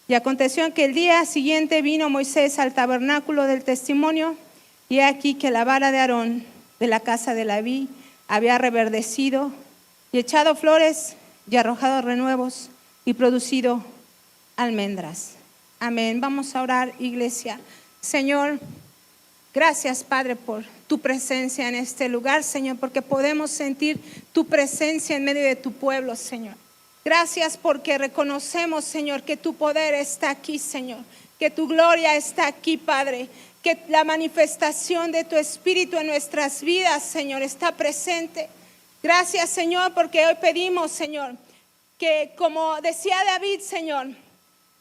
Y aconteció que el día siguiente vino Moisés al tabernáculo del testimonio, y he aquí que la vara de Aarón de la casa de Leví había reverdecido y echado flores y arrojado renuevos y producido almendras. Amén. Vamos a orar, iglesia. Señor, gracias, Padre, por tu presencia en este lugar, Señor, porque podemos sentir tu presencia en medio de tu pueblo, Señor. Gracias porque reconocemos, Señor, que tu poder está aquí, Señor, que tu gloria está aquí, Padre, que la manifestación de tu Espíritu en nuestras vidas, Señor, está presente. Gracias, Señor, porque hoy pedimos, Señor, que como decía David, Señor,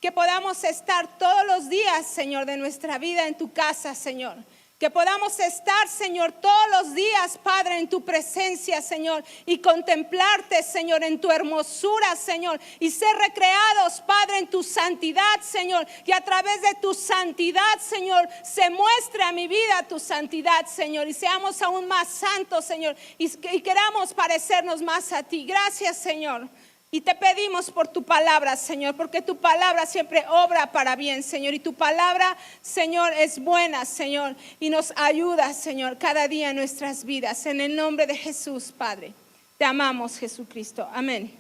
que podamos estar todos los días, Señor, de nuestra vida en tu casa, Señor. Que podamos estar, Señor, todos los días, Padre, en tu presencia, Señor, y contemplarte, Señor, en tu hermosura, Señor, y ser recreados, Padre, en tu santidad, Señor, y a través de tu santidad, Señor, se muestre a mi vida tu santidad, Señor, y seamos aún más santos, Señor, y queramos parecernos más a ti. Gracias, Señor. Y te pedimos por tu palabra, Señor, porque tu palabra siempre obra para bien, Señor. Y tu palabra, Señor, es buena, Señor, y nos ayuda, Señor, cada día en nuestras vidas. En el nombre de Jesús, Padre. Te amamos, Jesucristo. Amén.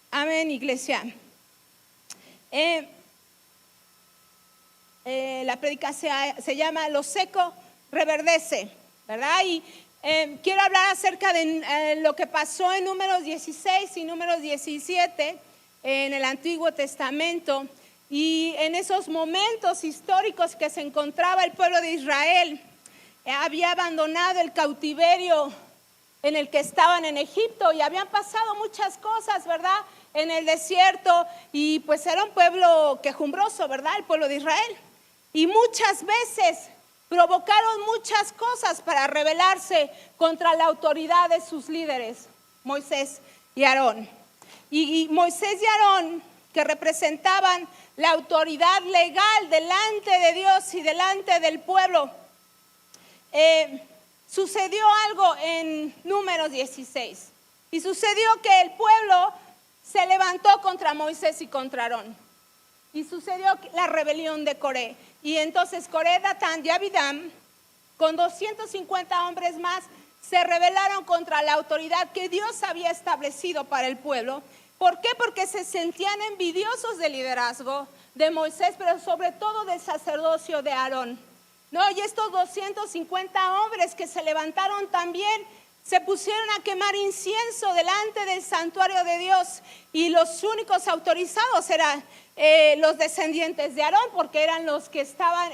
Amén, iglesia. La predicación se llama Lo seco reverdece, ¿verdad? Y quiero hablar acerca de lo que pasó en Números 16 y Números 17 en el Antiguo Testamento, y en esos momentos históricos que se encontraba el pueblo de Israel. Había abandonado el cautiverio en el que estaban en Egipto y habían pasado muchas cosas, ¿verdad? En el desierto, y pues era un pueblo quejumbroso, ¿verdad? El pueblo de Israel. Y muchas veces provocaron muchas cosas para rebelarse contra la autoridad de sus líderes, Moisés y Aarón. Y Moisés y Aarón, que representaban la autoridad legal delante de Dios y delante del pueblo, sucedió algo en Números 16. Y sucedió que el pueblo se levantó contra Moisés y contra Aarón. Y sucedió la rebelión de Coré. Y entonces Coré, Datán y Abidam, con 250 hombres más, se rebelaron contra la autoridad que Dios había establecido para el pueblo. ¿Por qué? Porque se sentían envidiosos del liderazgo de Moisés, pero sobre todo del sacerdocio de Aarón. ¿No? Y estos 250 hombres que se levantaron también se pusieron a quemar incienso delante del santuario de Dios, y los únicos autorizados eran los descendientes de Aarón, porque eran los que estaban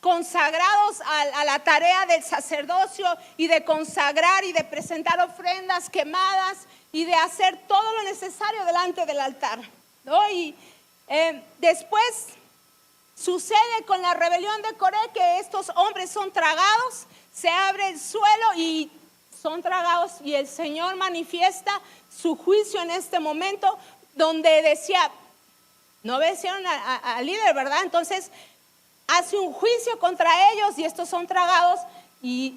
consagrados a la tarea del sacerdocio y de consagrar y de presentar ofrendas quemadas y de hacer todo lo necesario delante del altar, ¿no? Y después sucede con la rebelión de Coré que estos hombres son tragados, se abre el suelo y son tragados, y el Señor manifiesta su juicio en este momento, donde decía, no obedecieron al líder, ¿verdad? Entonces hace un juicio contra ellos y estos son tragados y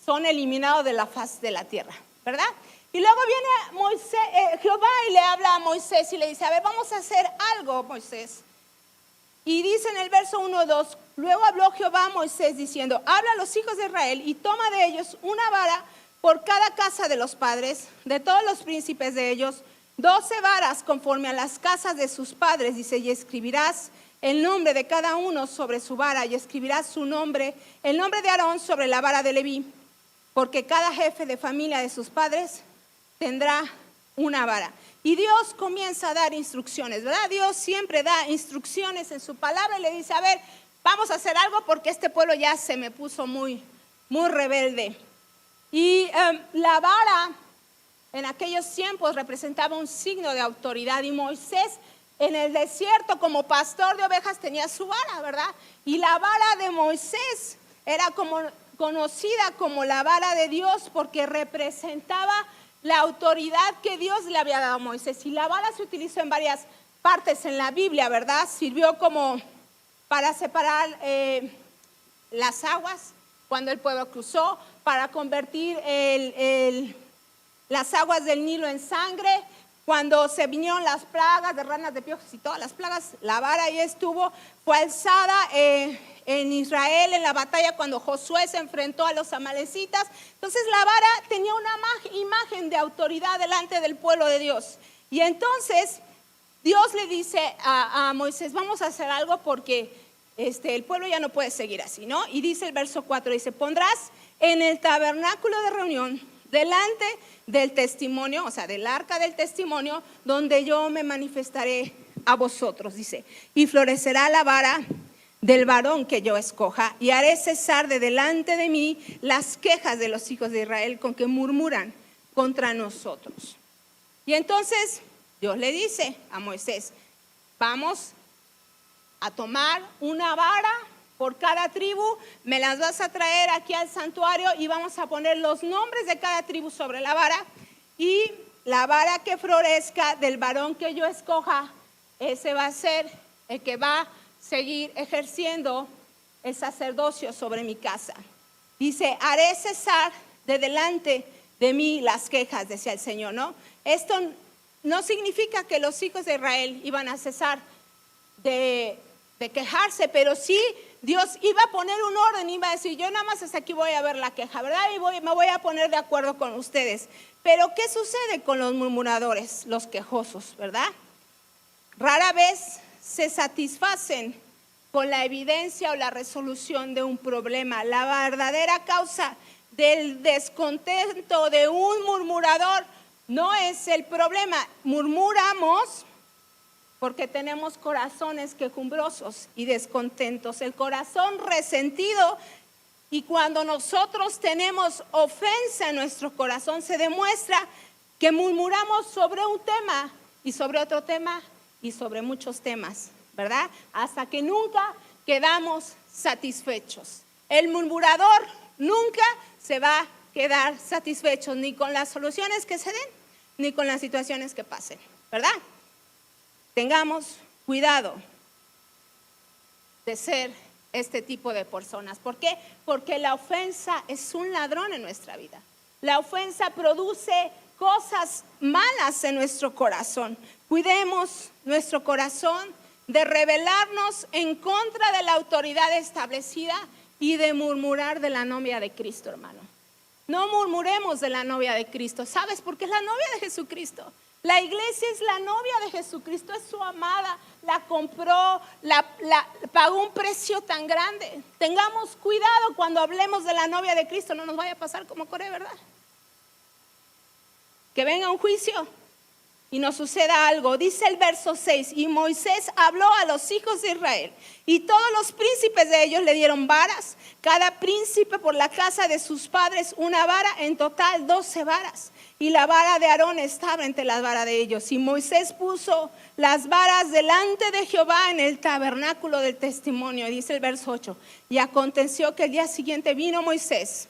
son eliminados de la faz de la tierra, ¿verdad? Y luego viene Jehová y le habla a Moisés y le dice, a ver, vamos a hacer algo, Moisés. Y dice en el verso 1-2, luego habló Jehová a Moisés diciendo, habla a los hijos de Israel y toma de ellos una vara por cada casa de los padres, de todos los príncipes de ellos, 12 varas conforme a las casas de sus padres, dice, y escribirás el nombre de cada uno sobre su vara, y escribirás su nombre, el nombre de Aarón sobre la vara de Leví, porque cada jefe de familia de sus padres tendrá una vara. Y Dios comienza a dar instrucciones, ¿verdad? Dios siempre da instrucciones en su palabra y le dice, a ver, vamos a hacer algo porque este pueblo ya se me puso muy rebelde. Y la vara en aquellos tiempos representaba un signo de autoridad, y Moisés en el desierto como pastor de ovejas tenía su vara, ¿verdad? Y la vara de Moisés era conocida como la vara de Dios, porque representaba la autoridad que Dios le había dado a Moisés. Y la vara se utilizó en varias partes en la Biblia, ¿verdad? Sirvió como para separar las aguas cuando el pueblo cruzó, para convertir las aguas del Nilo en sangre, cuando se vinieron las plagas de ranas, de piojos y todas las plagas, la vara ahí estuvo, fue alzada en Israel en la batalla cuando Josué se enfrentó a los amalecitas. Entonces la vara tenía una imagen de autoridad delante del pueblo de Dios. Y entonces Dios le dice a Moisés, vamos a hacer algo porque el pueblo ya no puede seguir así, ¿no? Y dice el verso 4, dice, pondrás en el tabernáculo de reunión delante del testimonio, o sea, del arca del testimonio, donde yo me manifestaré a vosotros, dice, y florecerá la vara del varón que yo escoja, y haré cesar de delante de mí las quejas de los hijos de Israel con que murmuran contra nosotros. Y entonces Dios le dice a Moisés, vamos a tomar una vara por cada tribu, me las vas a traer aquí al santuario y vamos a poner los nombres de cada tribu sobre la vara, y la vara que florezca del varón que yo escoja, ese va a ser el que va a seguir ejerciendo el sacerdocio sobre mi casa. Dice, haré cesar de delante de mí las quejas, decía el Señor, ¿no? Esto no significa que los hijos de Israel iban a cesar de quejarse, pero sí Dios iba a poner un orden, iba a decir, yo nada más hasta aquí voy a ver la queja, ¿verdad? Y me voy a poner de acuerdo con ustedes. Pero ¿qué sucede con los murmuradores, los quejosos, verdad? Rara vez se satisfacen con la evidencia o la resolución de un problema. La verdadera causa del descontento de un murmurador no es el problema. Murmuramos porque tenemos corazones quejumbrosos y descontentos, el corazón resentido, y cuando nosotros tenemos ofensa en nuestro corazón se demuestra que murmuramos sobre un tema y sobre otro tema y sobre muchos temas, ¿verdad? Hasta que nunca quedamos satisfechos. El murmurador nunca se va a quedar satisfecho ni con las soluciones que se den ni con las situaciones que pasen, ¿verdad? Tengamos cuidado de ser este tipo de personas. ¿Por qué? Porque la ofensa es un ladrón en nuestra vida. La ofensa produce cosas malas en nuestro corazón. Cuidemos nuestro corazón de rebelarnos en contra de la autoridad establecida y de murmurar de la novia de Cristo, hermano. No murmuremos de la novia de Cristo. ¿Sabes? Porque es la novia de Jesucristo. La iglesia es la novia de Jesucristo, es su amada, la compró, pagó un precio tan grande. Tengamos cuidado cuando hablemos de la novia de Cristo, no nos vaya a pasar como Coré, ¿verdad? Que venga un juicio y nos suceda algo. Dice el verso 6, y Moisés habló a los hijos de Israel, y todos los príncipes de ellos le dieron varas, cada príncipe por la casa de sus padres una vara, en total 12 varas. Y la vara de Aarón estaba entre las varas de ellos. Y Moisés puso las varas delante de Jehová en el tabernáculo del testimonio. Dice el verso 8. Y aconteció que el día siguiente vino Moisés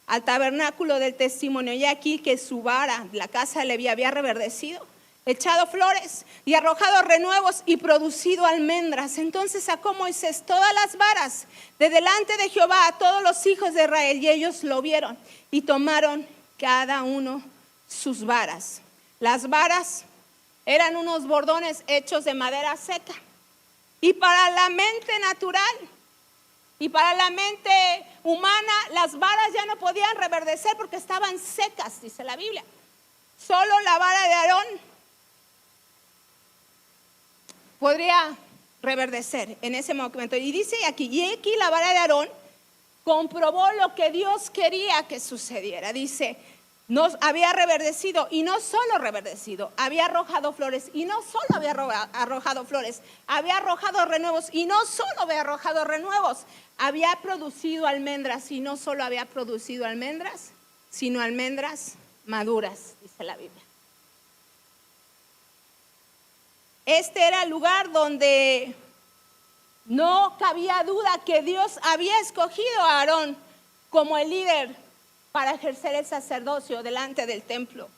al tabernáculo del testimonio, y aquí que su vara, la casa de Leví, había reverdecido, echado flores y arrojado renuevos y producido almendras. Entonces sacó Moisés todas las varas de delante de Jehová a todos los hijos de Israel, y ellos lo vieron y tomaron cada uno sus varas. Las varas eran unos bordones hechos de madera seca, y para la mente natural y para la mente humana, las varas ya no podían reverdecer porque estaban secas, dice la Biblia. Solo la vara de Aarón podría reverdecer en ese momento. Y dice aquí, y aquí la vara de Aarón comprobó lo que Dios quería que sucediera. Dice, nos había reverdecido, y no solo reverdecido, había arrojado flores, y no solo había arrojado flores, había arrojado renuevos, y no solo había arrojado renuevos, había producido almendras, y no solo había producido almendras, sino almendras maduras, dice la Biblia. Este era el lugar donde no cabía duda que Dios había escogido a Aarón como el líder para ejercer el sacerdocio delante del templo.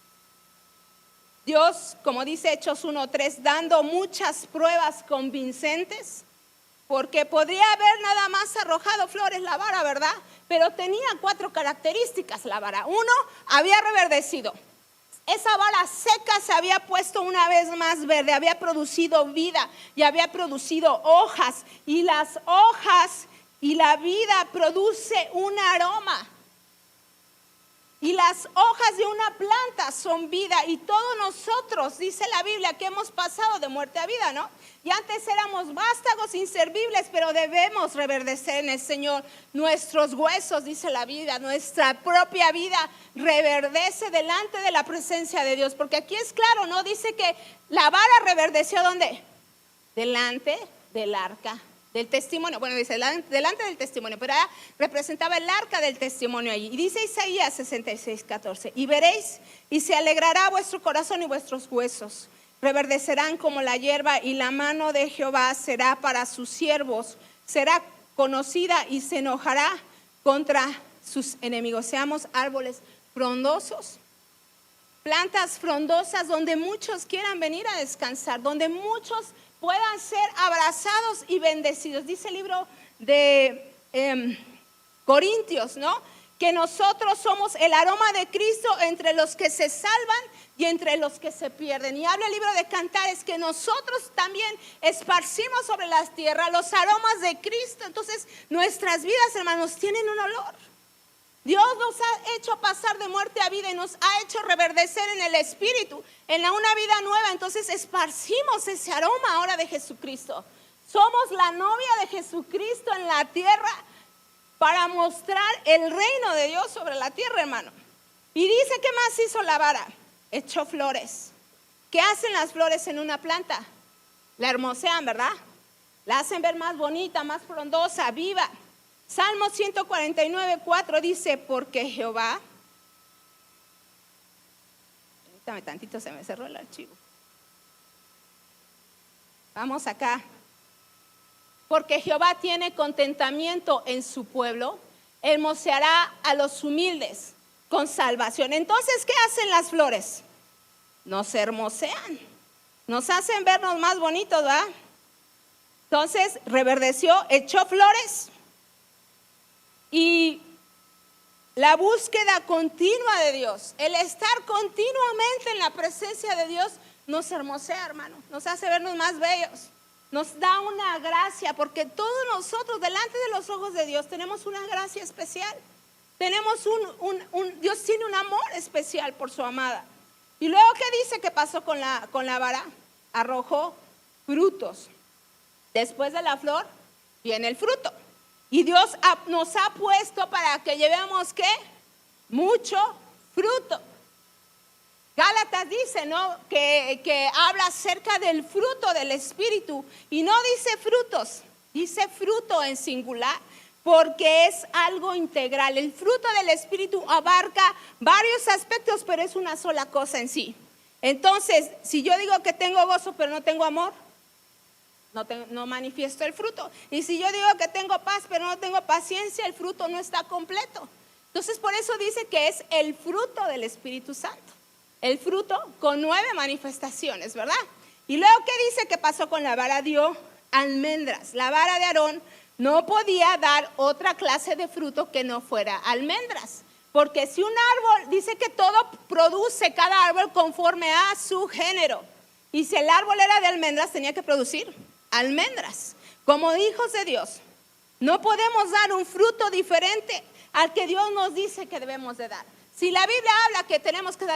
Dios, como dice Hechos 1:3, dando muchas pruebas convincentes, porque podría haber nada más arrojado flores la vara, ¿verdad? Pero tenía 4 características la vara. 1, había reverdecido. esa vara seca se había puesto una vez más verde, había producido vida y había producido hojas. Y las hojas y la vida produce un aroma. Y las hojas de una planta son vida. Y todos nosotros, dice la Biblia, que hemos pasado de muerte a vida, ¿no? Y antes éramos vástagos, inservibles, pero debemos reverdecer en el Señor. Nuestros huesos, dice la Biblia, nuestra propia vida reverdece delante de la presencia de Dios. Porque aquí es claro, ¿no? Dice que la vara reverdeció, ¿dónde? Delante del arca del testimonio. Bueno, dice delante del testimonio, pero representaba el arca del testimonio allí. Y dice Isaías 66:14, y veréis y se alegrará vuestro corazón y vuestros huesos reverdecerán como la hierba, y la mano de Jehová será para sus siervos, será conocida y se enojará contra sus enemigos. Seamos árboles frondosos, plantas frondosas donde muchos quieran venir a descansar, donde muchos puedan ser abrazados y bendecidos. Dice el libro de Corintios, ¿no? Que nosotros somos el aroma de Cristo entre los que se salvan y entre los que se pierden. Y habla el libro de Cantares que nosotros también esparcimos sobre la tierra los aromas de Cristo. Entonces nuestras vidas, hermanos, tienen un olor. Dios nos ha hecho pasar de muerte a vida y nos ha hecho reverdecer en el Espíritu, en una vida nueva. Entonces esparcimos ese aroma ahora de Jesucristo. Somos la novia de Jesucristo en la tierra para mostrar el reino de Dios sobre la tierra, hermano. Y dice, ¿qué más hizo la vara? Echó flores. ¿Qué hacen las flores en una planta? La hermosean, ¿verdad? La hacen ver más bonita, más frondosa, viva. Salmo 149:4 dice, porque Jehová, permítame tantito, se me cerró el archivo. Vamos acá. Porque Jehová tiene contentamiento en su pueblo, hermoseará a los humildes con salvación. Entonces, ¿qué hacen las flores? Nos hermosean, nos hacen vernos más bonitos, ¿verdad? Entonces, reverdeció, echó flores. Y la búsqueda continua de Dios, el estar continuamente en la presencia de Dios, nos hermosea, hermano, nos hace vernos más bellos, nos da una gracia, porque todos nosotros delante de los ojos de Dios tenemos una gracia especial. Tenemos Dios tiene un amor especial por su amada. Y luego, ¿qué dice que pasó con la vara? Arrojó frutos. Después de la flor viene el fruto. Y Dios nos ha puesto para que llevemos, ¿qué? Mucho fruto. Gálatas dice, ¿no? Que habla acerca del fruto del Espíritu. Y no dice frutos, dice fruto en singular, porque es algo integral. El fruto del Espíritu abarca varios aspectos, pero es una sola cosa en sí. Entonces, si yo digo que tengo gozo, pero no tengo amor, no manifiesto el fruto. Y si yo digo que tengo paz, pero no tengo paciencia, el fruto no está completo. Entonces, por eso dice que es el fruto del Espíritu Santo. El fruto con 9 manifestaciones, ¿verdad? Y luego, ¿qué dice que pasó con la vara? Dio almendras. La vara de Aarón no podía dar otra clase de fruto que no fuera almendras. Porque si un árbol, dice que todo produce, cada árbol conforme a su género. Y si el árbol era de almendras, tenía que producir almendras. Como hijos de Dios, no podemos dar un fruto diferente al que Dios nos dice que debemos de dar. Si la Biblia habla que tenemos que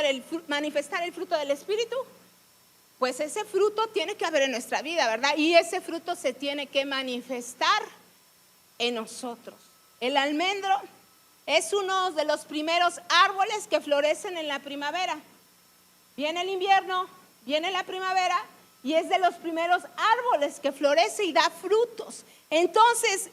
manifestar el fruto del Espíritu, pues ese fruto tiene que haber en nuestra vida, ¿verdad? Y ese fruto se tiene que manifestar en nosotros. El almendro es uno de los primeros árboles que florecen en la primavera. Viene el invierno, viene la primavera y es de los primeros árboles que florece y da frutos. Entonces,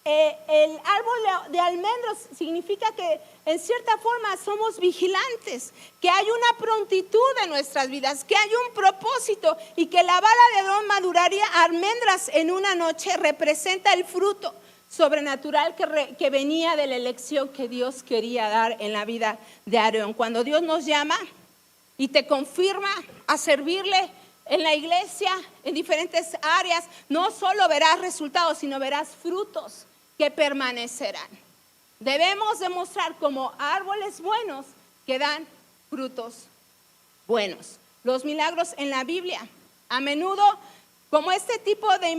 el árbol de almendros significa que en cierta forma somos vigilantes, que hay una prontitud en nuestras vidas, que hay un propósito, y que la vara de Aarón maduraría almendras en una noche representa el fruto sobrenatural que venía de la elección que Dios quería dar en la vida de Aarón. Cuando Dios nos llama y te confirma a servirle en la iglesia, en diferentes áreas, no solo verás resultados, sino verás frutos que permanecerán. Debemos demostrar como árboles buenos que dan frutos buenos. Los milagros en la Biblia, a menudo como este tipo de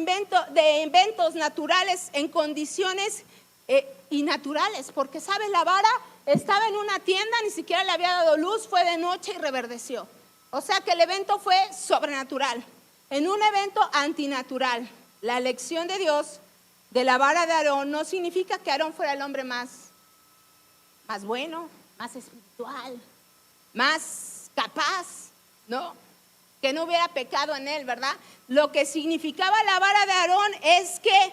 eventos naturales en condiciones innaturales, porque sabes, la vara estaba en una tienda, ni siquiera le había dado luz, fue de noche y reverdeció. O sea que el evento fue sobrenatural, en un evento antinatural. La elección de Dios de la vara de Aarón no significa que Aarón fuera el hombre más bueno, más espiritual, más capaz, ¿no? Que no hubiera pecado en él, ¿verdad? Lo que significaba la vara de Aarón es que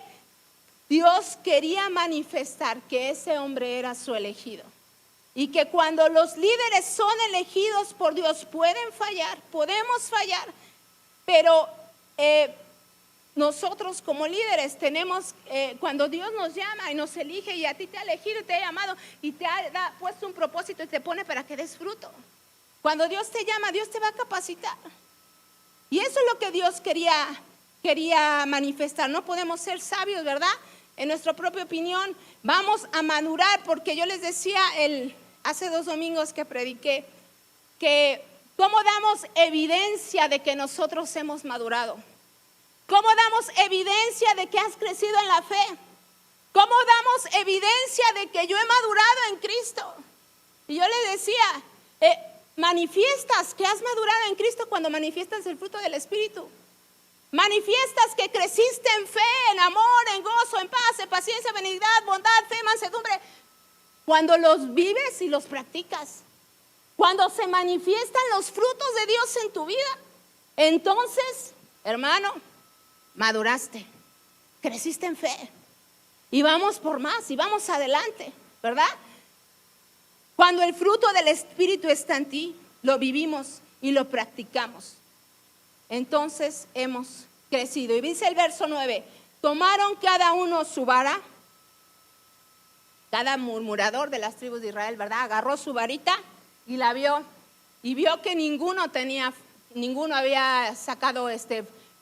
Dios quería manifestar que ese hombre era su elegido. Y que cuando los líderes son elegidos por Dios pueden fallar, podemos fallar, pero nosotros como líderes tenemos, cuando Dios nos llama y nos elige y a ti te ha elegido y te ha llamado y te ha puesto un propósito y te pone para que des fruto. Cuando Dios te llama, Dios te va a capacitar. Y eso es lo que Dios quería manifestar. No podemos ser sabios, ¿verdad? En nuestra propia opinión, vamos a madurar, porque yo les decía hace 2 domingos que prediqué, que cómo damos evidencia de que nosotros hemos madurado. ¿Cómo damos evidencia de que has crecido en la fe? ¿Cómo damos evidencia de que yo he madurado en Cristo? Y yo le decía, manifiestas que has madurado en Cristo cuando manifiestas el fruto del Espíritu. Manifiestas que creciste en fe, en amor, en gozo, en paz, en paciencia, benignidad, bondad, fe, mansedumbre. Cuando los vives y los practicas. Cuando se manifiestan los frutos de Dios en tu vida. Entonces, hermano, maduraste, creciste en fe. Y vamos por más y vamos adelante, ¿verdad? Cuando el fruto del Espíritu está en ti, lo vivimos y lo practicamos. Entonces hemos crecido. Y dice el verso 9, tomaron cada uno su vara, cada murmurador de las tribus de Israel, ¿verdad? Agarró su varita y la vio. Y vio que ninguno había sacado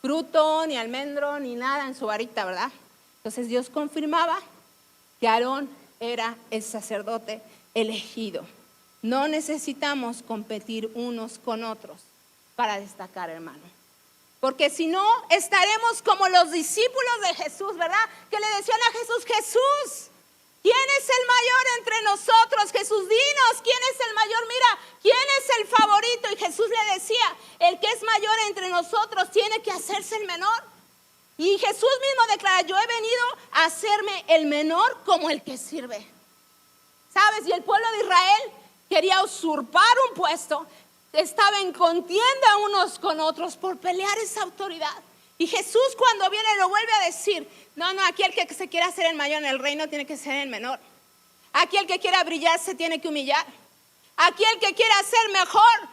fruto, ni almendro, ni nada en su varita, ¿verdad? Entonces Dios confirmaba que Aarón era el sacerdote elegido. No necesitamos competir unos con otros para destacar, hermano. Porque si no, estaremos como los discípulos de Jesús, ¿verdad? Que le decían a Jesús, Jesús, ¿quién es el mayor entre nosotros? Jesús, dinos, ¿quién es el mayor? Mira, ¿quién es el favorito? Y Jesús le decía, el que es mayor entre nosotros tiene que hacerse el menor. Y Jesús mismo declara, yo he venido a hacerme el menor como el que sirve. ¿Sabes? Y el pueblo de Israel quería usurpar un puesto, estaba en contienda unos con otros por pelear esa autoridad. Y Jesús cuando viene lo vuelve a decir, no, aquí el que se quiera hacer el mayor en el reino tiene que ser el menor. Aquí el que quiera brillar se tiene que humillar. Aquí el que quiera ser mejor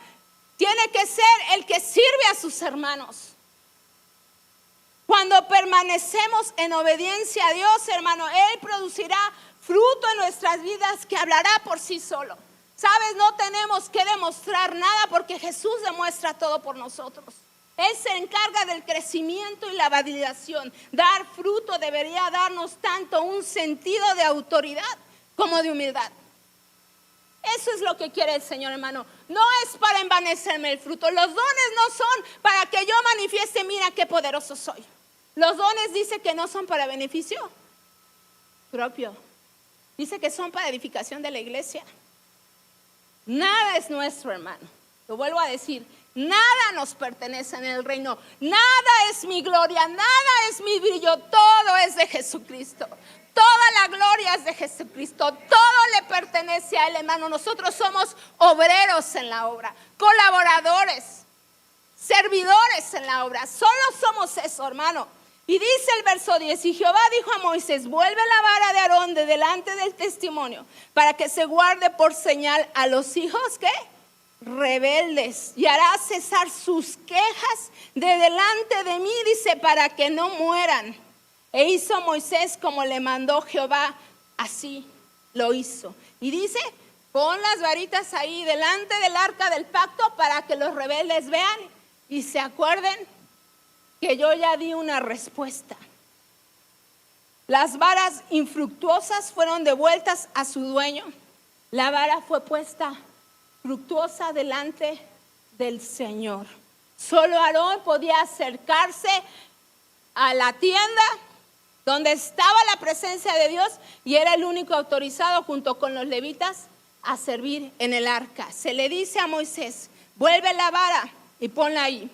tiene que ser el que sirve a sus hermanos. Cuando permanecemos en obediencia a Dios, hermano, Él producirá fruto en nuestras vidas que hablará por sí solo. ¿Sabes? No tenemos que demostrar nada porque Jesús demuestra todo por nosotros. Él se encarga del crecimiento y la validación. Dar fruto debería darnos tanto un sentido de autoridad como de humildad. Eso es lo que quiere el Señor, hermano. No es para envanecerme el fruto. Los dones no son para que yo manifieste, mira qué poderoso soy. Los dones dice que no son para beneficio propio. Dice que son para edificación de la iglesia. Nada es nuestro, hermano. Lo vuelvo a decir, nada nos pertenece en el reino. Nada es mi gloria, nada es mi brillo. Todo es de Jesucristo. Toda la gloria es de Jesucristo. Todo le pertenece a Él, hermano. Nosotros somos obreros en la obra, colaboradores, servidores en la obra. Solo somos eso, hermano. Y dice el verso 10, y Jehová dijo a Moisés, vuelve la vara de Aarón de delante del testimonio, para que se guarde por señal a los hijos, ¿qué? Rebeldes, y hará cesar sus quejas de delante de mí, dice, para que no mueran. E hizo Moisés como le mandó Jehová, así lo hizo. Y dice, pon las varitas ahí delante del arca del pacto para que los rebeldes vean y se acuerden que yo ya di una respuesta. Las varas infructuosas fueron devueltas a su dueño. La vara fue puesta fructuosa delante del Señor. Solo Aarón podía acercarse a la tienda donde estaba la presencia de Dios y era el único autorizado junto con los levitas a servir en el arca. Se le dice a Moisés: vuelve la vara y ponla ahí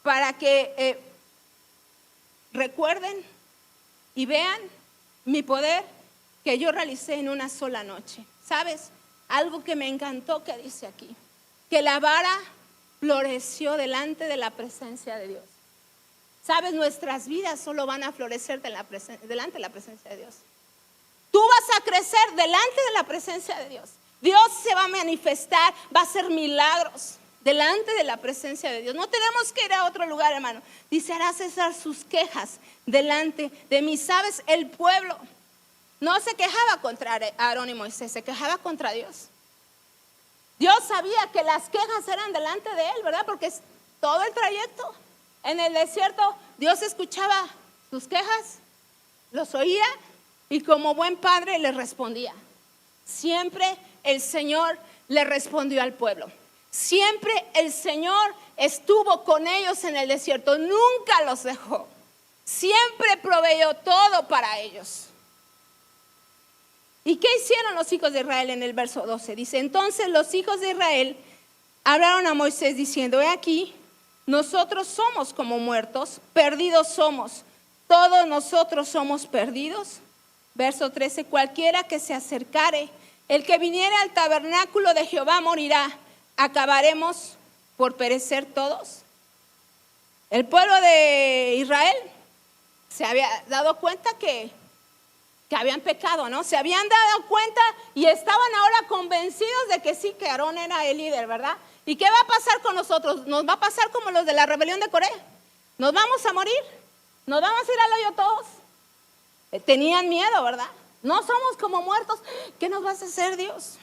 para que recuerden y vean mi poder que yo realicé en una sola noche. ¿Sabes? Algo que me encantó que dice aquí, que la vara floreció delante de la presencia de Dios. ¿Sabes? Nuestras vidas solo van a florecer delante de la presencia de Dios. Tú vas a crecer delante de la presencia de Dios. Dios se va a manifestar, va a hacer milagros delante de la presencia de Dios. No tenemos que ir a otro lugar, hermano. Dice: hará cesar sus quejas delante de mí. ¿Sabes? El pueblo no se quejaba contra Aarón y Moisés, se quejaba contra Dios. Dios sabía que las quejas eran delante de él, ¿verdad? Porque todo el trayecto en el desierto, Dios escuchaba sus quejas, los oía y como buen padre les respondía. Siempre el Señor le respondió al pueblo. Siempre el Señor estuvo con ellos en el desierto, nunca los dejó. Siempre proveyó todo para ellos. ¿Y qué hicieron los hijos de Israel en el verso 12? Dice: entonces los hijos de Israel hablaron a Moisés diciendo: he aquí, nosotros somos como muertos, perdidos somos, todos nosotros somos perdidos. Verso 13: cualquiera que se acercare, el que viniere al tabernáculo de Jehová morirá. ¿Acabaremos por perecer todos? El pueblo de Israel se había dado cuenta que habían pecado, ¿no? Se habían dado cuenta y estaban ahora convencidos de que sí, que Aarón era el líder, ¿verdad? ¿Y qué va a pasar con nosotros? Nos va a pasar como los de la rebelión de Coré. Nos vamos a morir, nos vamos a ir al hoyo todos. Tenían miedo, ¿verdad? No somos como muertos. ¿Qué nos vas a hacer, Dios?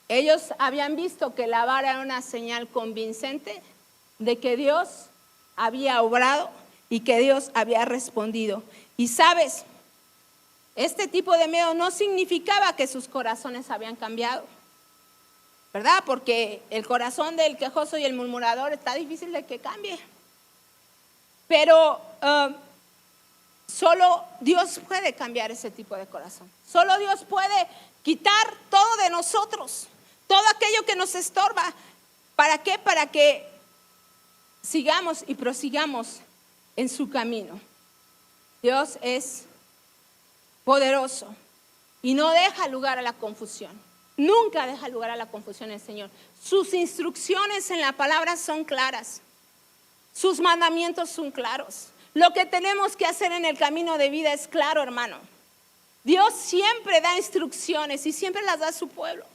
Ellos habían visto que la vara era una señal convincente de que Dios había obrado y que Dios había respondido. Y sabes, este tipo de miedo no significaba que sus corazones habían cambiado, ¿verdad? Porque el corazón del quejoso y el murmurador está difícil de que cambie. Pero solo Dios puede cambiar ese tipo de corazón. Solo Dios puede quitar todo de nosotros, todo aquello que nos estorba. ¿Para qué? Para que sigamos y prosigamos en su camino. Dios es poderoso y no deja lugar a la confusión. Nunca deja lugar a la confusión el Señor. Sus instrucciones en la palabra son claras. Sus mandamientos son claros. Lo que tenemos que hacer en el camino de vida es claro, hermano. Dios siempre da instrucciones y siempre las da a su pueblo.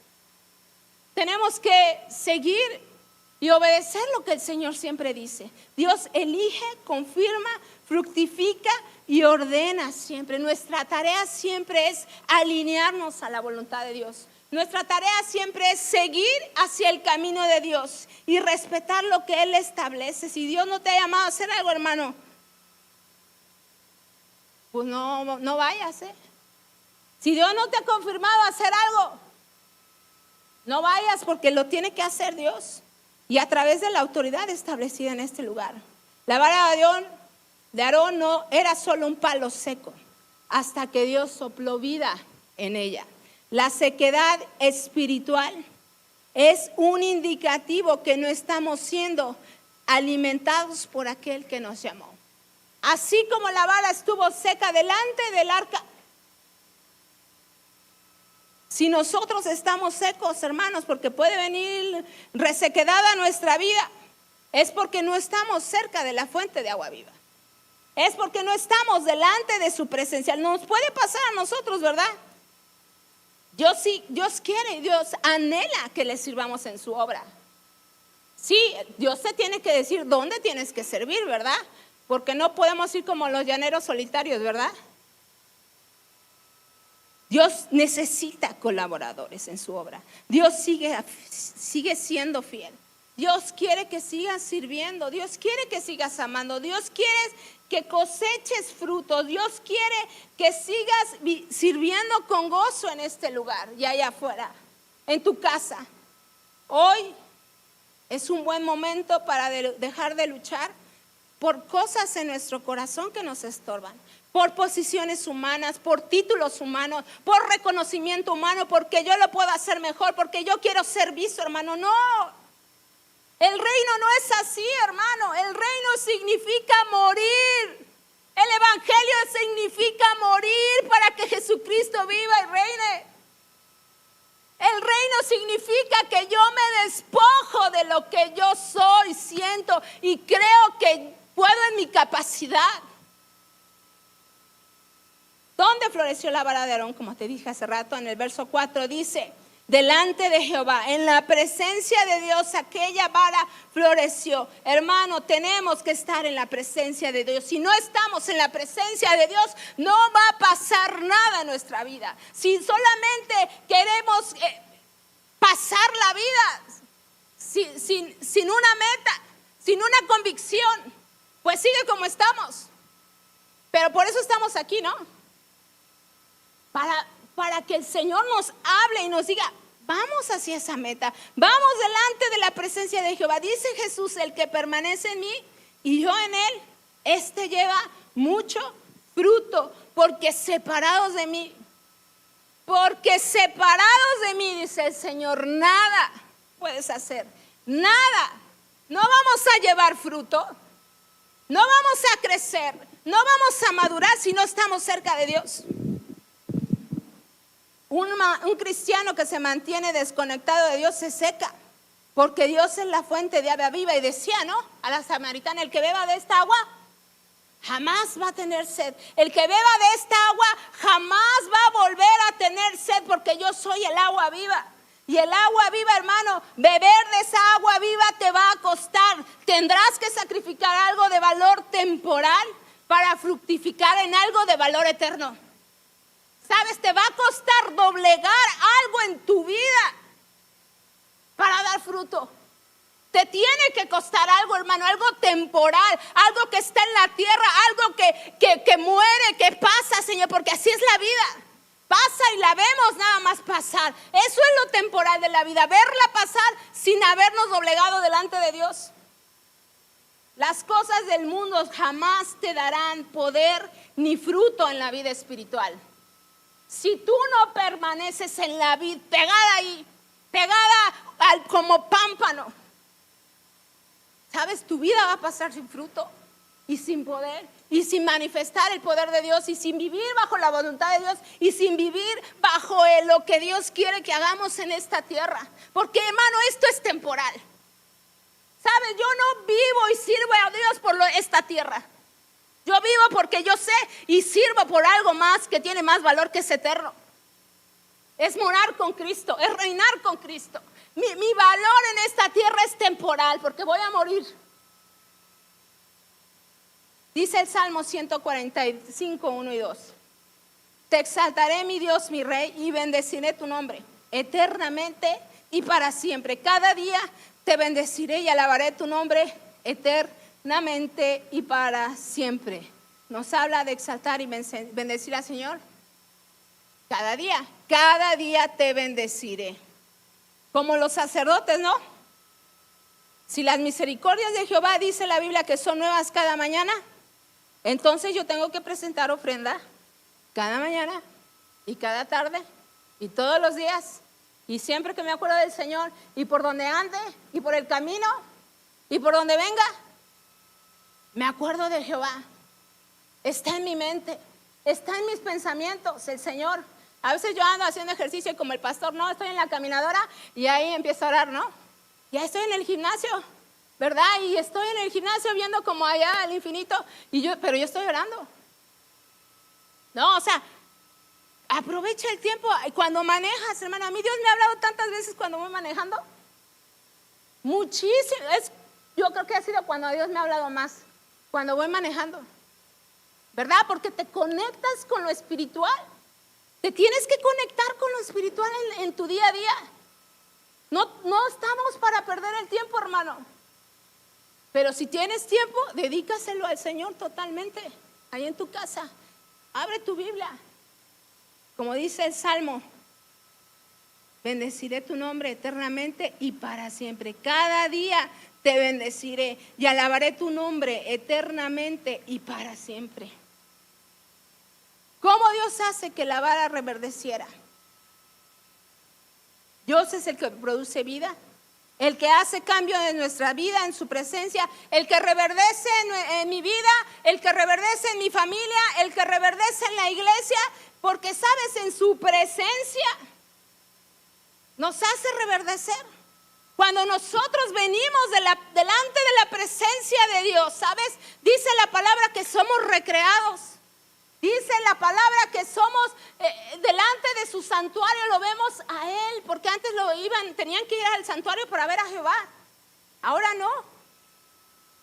Tenemos que seguir y obedecer lo que el Señor siempre dice. Dios elige, confirma, fructifica y ordena siempre. Nuestra tarea siempre es alinearnos a la voluntad de Dios. Nuestra tarea siempre es seguir hacia el camino de Dios y respetar lo que Él establece. Si Dios no te ha llamado a hacer algo, hermano, pues no vayas, ¿eh? Si Dios no te ha confirmado a hacer algo, no vayas, porque lo tiene que hacer Dios y a través de la autoridad establecida en este lugar. La vara de Aarón no era solo un palo seco hasta que Dios sopló vida en ella. La sequedad espiritual es un indicativo que no estamos siendo alimentados por aquel que nos llamó. Así como la vara estuvo seca delante del arca, si nosotros estamos secos, hermanos, porque puede venir resequedad a nuestra vida, es porque no estamos cerca de la fuente de agua viva. Es porque no estamos delante de su presencia. Nos puede pasar a nosotros, ¿verdad? Dios quiere y Dios anhela que le sirvamos en su obra. Sí, Dios te tiene que decir dónde tienes que servir, ¿verdad? Porque no podemos ir como los llaneros solitarios, ¿verdad? Dios necesita colaboradores en su obra. Dios sigue siendo fiel. Dios quiere que sigas sirviendo. Dios quiere que sigas amando. Dios quiere que coseches frutos. Dios quiere que sigas sirviendo con gozo en este lugar y allá afuera, en tu casa. Hoy es un buen momento para dejar de luchar por cosas en nuestro corazón que nos estorban, por posiciones humanas, por títulos humanos, por reconocimiento humano, porque yo lo puedo hacer mejor, porque yo quiero ser visto, hermano. No, el reino no es así, hermano. El reino significa morir. El evangelio significa morir para que Jesucristo viva y reine. El reino significa que yo me despojo de lo que yo soy, siento y creo que puedo en mi capacidad. ¿Dónde floreció la vara de Aarón? Como te dije hace rato, en el verso 4 dice: delante de Jehová, en la presencia de Dios, aquella vara floreció. Hermano, tenemos que estar en la presencia de Dios. Si no estamos en la presencia de Dios, no va a pasar nada en nuestra vida. Si solamente queremos pasar la vida sin una meta, sin una convicción, pues sigue como estamos. Pero por eso estamos aquí, ¿no? Para que el Señor nos hable y nos diga: vamos hacia esa meta, vamos delante de la presencia de Jehová. Dice Jesús: el que permanece en mí y yo en él, este lleva mucho fruto, porque separados de mí, dice el Señor, nada puedes hacer, nada. No vamos a llevar fruto, no vamos a crecer, no vamos a madurar si no estamos cerca de Dios. Un cristiano que se mantiene desconectado de Dios se seca, porque Dios es la fuente de agua viva. Y decía, ¿no?, a la samaritana: el que beba de esta agua jamás va a tener sed. El que beba de esta agua jamás va a volver a tener sed, porque yo soy el agua viva. Y el agua viva, hermano, beber de esa agua viva te va a costar. Tendrás que sacrificar algo de valor temporal para fructificar en algo de valor eterno. ¿Sabes? Te va a costar doblegar algo en tu vida para dar fruto. Te tiene que costar algo, hermano, algo temporal, algo que está en la tierra, algo que muere, que pasa, Señor, porque así es la vida. Pasa y la vemos nada más pasar. Eso es lo temporal de la vida, verla pasar sin habernos doblegado delante de Dios. Las cosas del mundo jamás te darán poder ni fruto en la vida espiritual. Si tú no permaneces en la vid, pegada ahí, como pámpano, ¿sabes? Tu vida va a pasar sin fruto y sin poder y sin manifestar el poder de Dios y sin vivir bajo la voluntad de Dios y sin vivir bajo lo que Dios quiere que hagamos en esta tierra. Porque, hermano, esto es temporal. ¿Sabes? Yo no vivo y sirvo a Dios por esta tierra. Yo vivo porque yo sé y sirvo por algo más que tiene más valor, que es eterno. Es morar con Cristo, es reinar con Cristo. Mi valor en esta tierra es temporal, porque voy a morir. Dice el Salmo 145, 1 y 2. Te exaltaré, mi Dios, mi Rey, y bendeciré tu nombre eternamente y para siempre. Cada día te bendeciré y alabaré tu nombre eternamente y para siempre. Nos habla de exaltar y bendecir al Señor. Cada día te bendeciré. Como los sacerdotes, ¿no? Si las misericordias de Jehová, dice la Biblia, que son nuevas cada mañana, entonces yo tengo que presentar ofrenda cada mañana y cada tarde y todos los días, y siempre que me acuerdo del Señor, y por donde ande y por el camino y por donde venga, me acuerdo de Jehová. Está en mi mente, está en mis pensamientos el Señor. A veces yo ando haciendo ejercicio y como el pastor, no, estoy en la caminadora y ahí empiezo a orar, ¿no? Y ahí estoy en el gimnasio, ¿verdad? Y estoy en el gimnasio viendo como allá al infinito, pero yo estoy orando. No, o sea, aprovecha el tiempo cuando manejas, hermano. A mí Dios me ha hablado tantas veces cuando voy manejando. Muchísimo. Yo creo que ha sido cuando Dios me ha hablado más, cuando voy manejando, ¿verdad? Porque te conectas con lo espiritual. Te tienes que conectar con lo espiritual en tu día a día. No estamos para perder el tiempo, hermano. Pero si tienes tiempo, dedícaselo al Señor totalmente. Ahí en tu casa, abre tu Biblia. Como dice el Salmo Bendeciré tu nombre eternamente y para siempre. Cada día te bendeciré y alabaré tu nombre eternamente y para siempre. ¿Cómo Dios hace que la vara reverdeciera? Dios es el que produce vida, el que hace cambio en nuestra vida, en su presencia, el que reverdece en mi vida, el que reverdece en mi familia, el que reverdece en la iglesia, porque sabes, en su presencia nos hace reverdecer. Cuando nosotros venimos delante de la presencia de Dios, ¿sabes? Dice la palabra que somos recreados. Dice la palabra que somos delante de su santuario, lo vemos a Él, porque antes tenían que ir al santuario para ver a Jehová. Ahora no.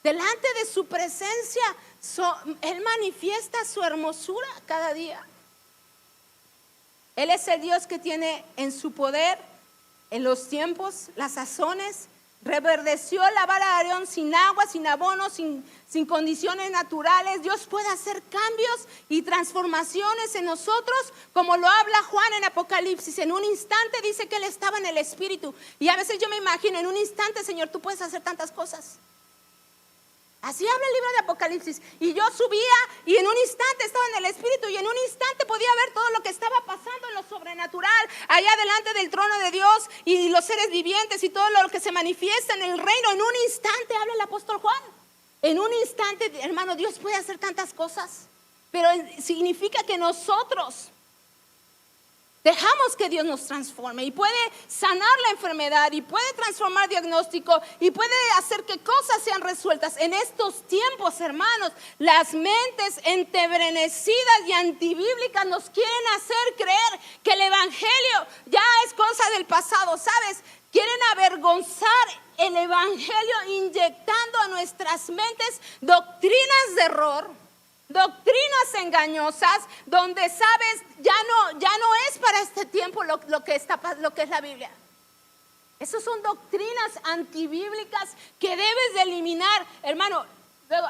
Delante de su presencia, Él manifiesta su hermosura cada día. Él es el Dios que tiene en su poder, en los tiempos, las sazones. Reverdeció la vara de Aarón sin agua, sin abono, sin condiciones naturales. Dios puede hacer cambios y transformaciones en nosotros, como lo habla Juan en Apocalipsis. En un instante dice que Él estaba en el Espíritu. Y a veces yo me imagino, en un instante, Señor, tú puedes hacer tantas cosas. Así habla el libro de Apocalipsis. Y yo subía y en un instante estaba en el Espíritu y en un instante podía ver todo lo que estaba pasando en lo sobrenatural, allá delante del trono de Dios y los seres vivientes y todo lo que se manifiesta en el reino. En un instante habla el apóstol Juan. En un instante, hermano, Dios puede hacer tantas cosas, pero significa que nosotros dejamos que Dios nos transforme y puede sanar la enfermedad y puede transformar diagnóstico y puede hacer que cosas sean resueltas. En estos tiempos, hermanos, las mentes entebrecidas y antibíblicas nos quieren hacer creer que el evangelio ya es cosa del pasado, ¿sabes? Quieren avergonzar el evangelio inyectando a nuestras mentes doctrinas de error, doctrinas engañosas, donde sabes ya no es para este tiempo lo que es la Biblia. Esas son doctrinas antibíblicas que debes de eliminar, hermano.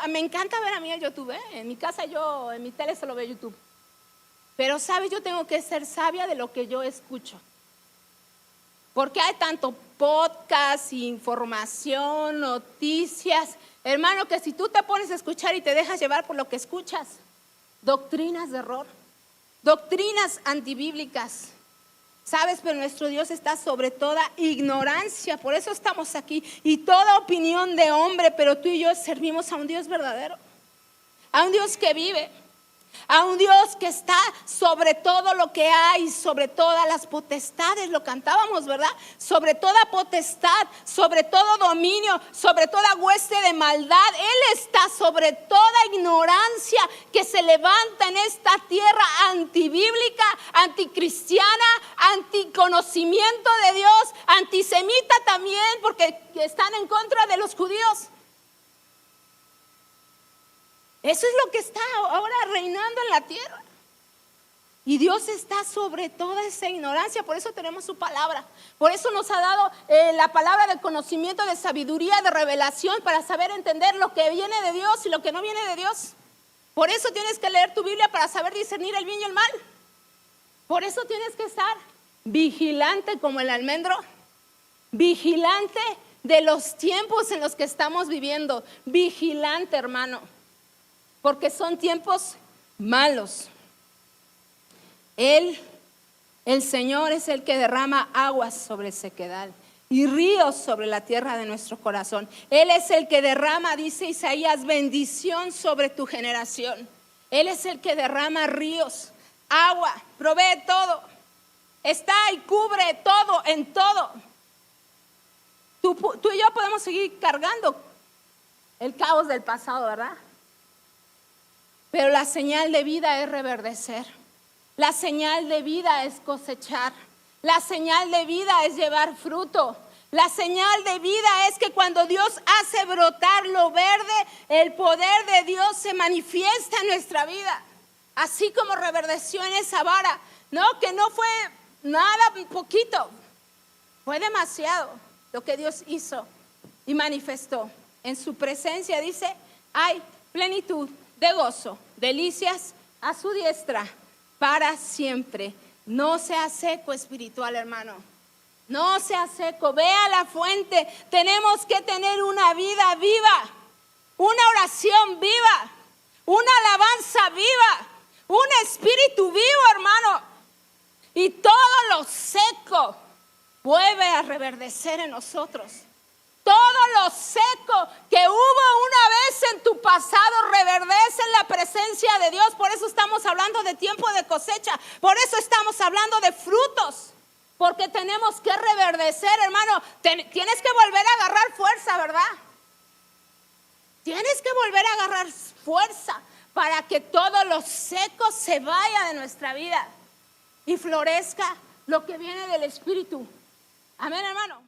Me encanta ver a mí el YouTube, en mi casa en mi tele solo veo YouTube. Pero sabes, yo tengo que ser sabia de lo que yo escucho, porque hay tanto podcast, información, noticias, hermano, que si tú te pones a escuchar y te dejas llevar por lo que escuchas, doctrinas de error, doctrinas antibíblicas, ¿sabes? Pero nuestro Dios está sobre toda ignorancia, por eso estamos aquí, y toda opinión de hombre, pero tú y yo servimos a un Dios verdadero, a un Dios que vive, a un Dios que está sobre todo lo que hay, sobre todas las potestades, lo cantábamos, ¿verdad? Sobre toda potestad, sobre todo dominio, sobre toda hueste de maldad. Él está sobre toda ignorancia que se levanta en esta tierra antibíblica, anticristiana, anticonocimiento de Dios, antisemita también, porque están en contra de los judíos. Eso es lo que está ahora reinando en la tierra. Y Dios está sobre toda esa ignorancia. Por eso tenemos su palabra. Por eso nos ha dado la palabra de conocimiento, de sabiduría, de revelación, para saber entender lo que viene de Dios y lo que no viene de Dios. Por eso tienes que leer tu Biblia para saber discernir el bien y el mal. Por eso tienes que estar vigilante como el almendro. Vigilante de los tiempos en los que estamos viviendo. Vigilante, hermano. Porque son tiempos malos. El Señor es el que derrama aguas sobre el sequedal y ríos sobre la tierra de nuestro corazón. Él es el que derrama, dice Isaías, bendición sobre tu generación. Él es el que derrama ríos, agua, provee todo. Está y cubre todo en todo. Tú y yo podemos seguir cargando el caos del pasado, ¿verdad? Pero la señal de vida es reverdecer. La señal de vida es cosechar. La señal de vida es llevar fruto. La señal de vida es que cuando Dios hace brotar lo verde, el poder de Dios se manifiesta en nuestra vida. Así como reverdeció en esa vara. No, que no fue nada poquito. Fue demasiado lo que Dios hizo y manifestó. En su presencia dice, hay plenitud de gozo, delicias a su diestra para siempre. No sea seco espiritual, hermano. No sea seco, ve a la fuente. Tenemos que tener una vida viva, una oración viva, una alabanza viva, un espíritu vivo, hermano. Y todo lo seco vuelve a reverdecer en nosotros. Todo lo seco que hubo una vez en tu pasado reverdece en la presencia de Dios. Por eso estamos hablando de tiempo de cosecha. Por eso estamos hablando de frutos. Porque tenemos que reverdecer, hermano. Tienes que volver a agarrar fuerza, ¿verdad? Tienes que volver a agarrar fuerza para que todo lo seco se vaya de nuestra vida y florezca lo que viene del Espíritu. Amén, hermano.